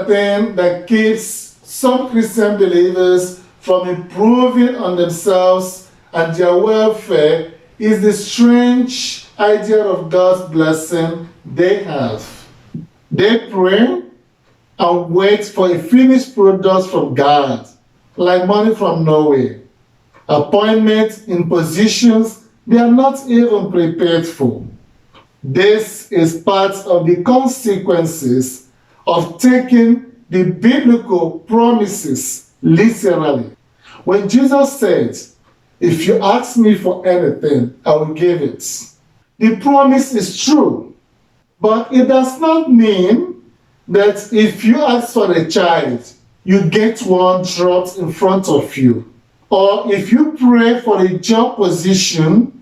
other thing that keeps some Christian believers from improving on themselves and their welfare is the strange idea of God's blessing they have. They pray and wait for a finished product from God, like money from nowhere, appointments in positions they are not even prepared for. This is part of the consequences of taking the biblical promises literally. When Jesus said, "If you ask me for anything, I will give it," the promise is true, but it does not mean that if you ask for a child, you get one dropped in front of you. Or if you pray for a job position,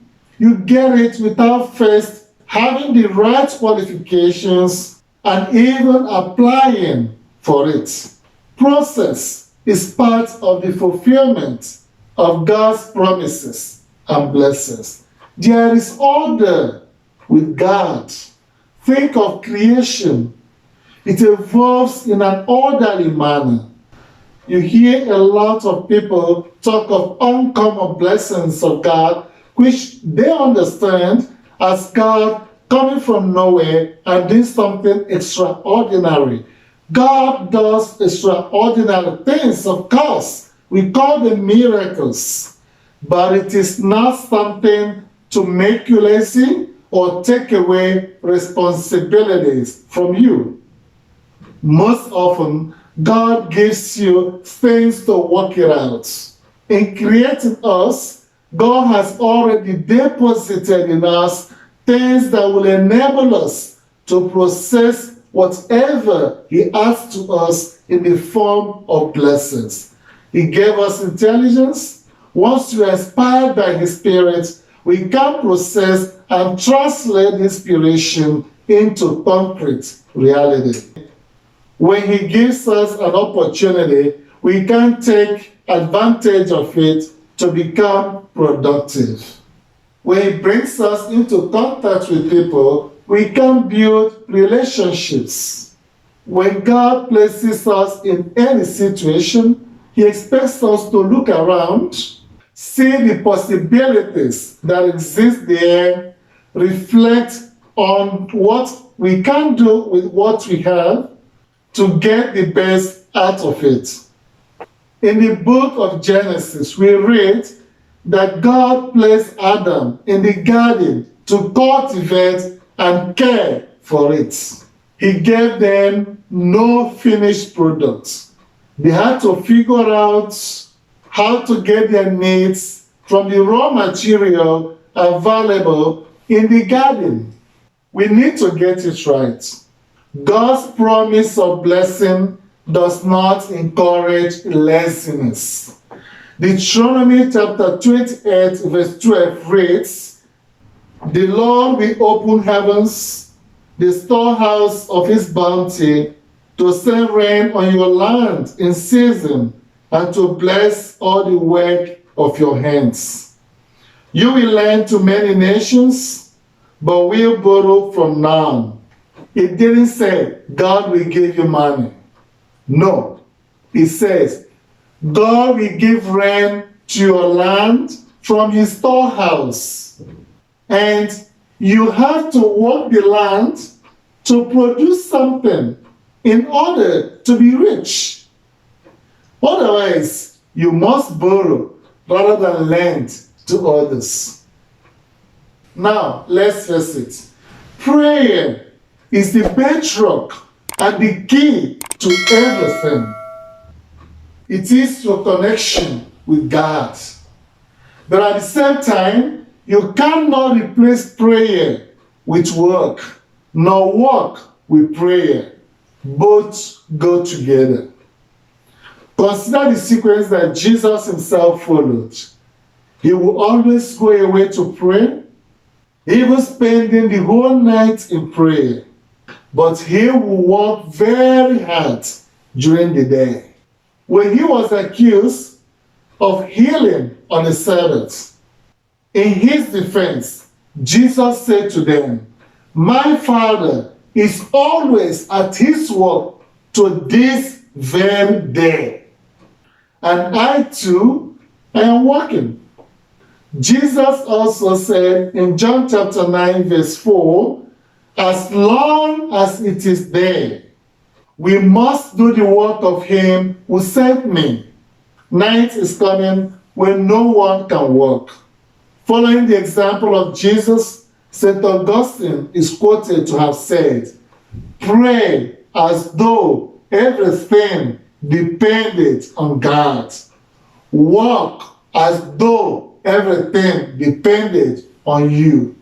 you get it without first having the right qualifications and even applying for it. Process is part of the fulfillment of God's promises and blessings. There is order with God. Think of creation. It evolves in an orderly manner. You hear a lot of people talk of uncommon blessings of God, which they understand as God coming from nowhere and doing something extraordinary. God does extraordinary things, of course. We call them miracles. But it is not something to make you lazy or take away responsibilities from you. Most often, God gives you things to work it out. In creating us, God has already deposited in us things that will enable us to process whatever He asks to us in the form of blessings. He gave us intelligence. Once we are inspired by His Spirit, we can process and translate inspiration into concrete reality. When He gives us an opportunity, we can take advantage of it to become productive. When He brings us into contact with people, we can build relationships. When God places us in any situation, He expects us to look around, see the possibilities that exist there, reflect on what we can do with what we have to get the best out of it. In the book of Genesis, we read that God placed Adam in the garden to cultivate and care for it. He gave them no finished products. They had to figure out how to get their needs from the raw material available in the garden. We need to get it right. God's promise of blessing does not encourage laziness. Deuteronomy chapter 28 verse 12 reads, "The Lord will open heavens, the storehouse of His bounty, to send rain on your land in season, and to bless all the work of your hands. You will lend to many nations, but will borrow from none." It didn't say God will give you money. No. It says God will give rain to your land from His storehouse. And you have to work the land to produce something in order to be rich. Otherwise, you must borrow rather than lend to others. Now, let's face it. Prayer is the bedrock and the key to everything. It is your connection with God. But at the same time, you cannot replace prayer with work, nor work with prayer. Both go together. Consider the sequence that Jesus Himself followed. He would always go away to pray, even spending the whole night in prayer. But He would work very hard during the day. When He was accused of healing on the Sabbath, in His defense, Jesus said to them, "My Father is always at His work to this very day. And I too, I am working. Jesus also said in John chapter 9 verse 4, as long as it is day, we must do the work of him who sent me. Night is coming when no one can work. Following the example of Jesus, St. Augustine is quoted to have said, pray as though everything depended on God. Work as though everything depended on you.